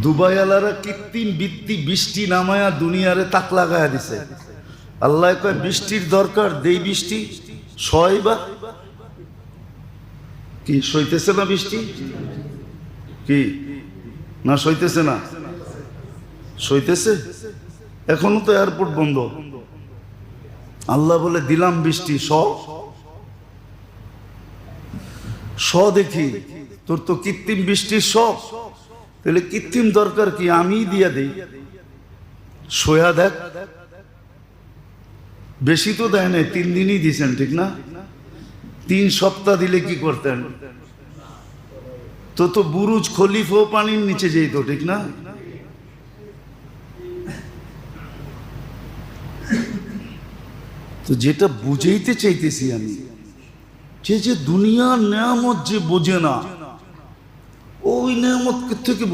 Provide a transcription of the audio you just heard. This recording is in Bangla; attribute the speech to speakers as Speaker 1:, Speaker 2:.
Speaker 1: দুবাইওয়ালারা কৃত্রিম বৃষ্টি নামায়া দুনিয়ারে তাক লাগায়া দিছে। আল্লাহ কয় বৃষ্টির দরকার, দেই বৃষ্টি সয়বা কি সইতেছে না বৃষ্টি? কি না সইতেছে না? সইতেছে। এখনো তো এয়ারপোর্ট বন্ধ। আল্লাহ বলে দিলাম বৃষ্টি দেখি তোর তো কৃত্রিম বৃষ্টির শখ, তাহলে কৃত্রিম দরকার কি, আমি দিয়া দেই, সোয়া দেখ। বেশি তো দেয় নাই, 3 দিনই দিছেন, ঠিক না? 3 সপ্তাহ দিলে কি করতেন? তো বুরুজ খলিফাও পানির নিচে যেত, ঠিক না? তো যেটা বুঝাইতে চাইতেছি আমি, যে দুনিয়ার নেয়ামত যে বোঝে না, ওই নেয়ামত থেকে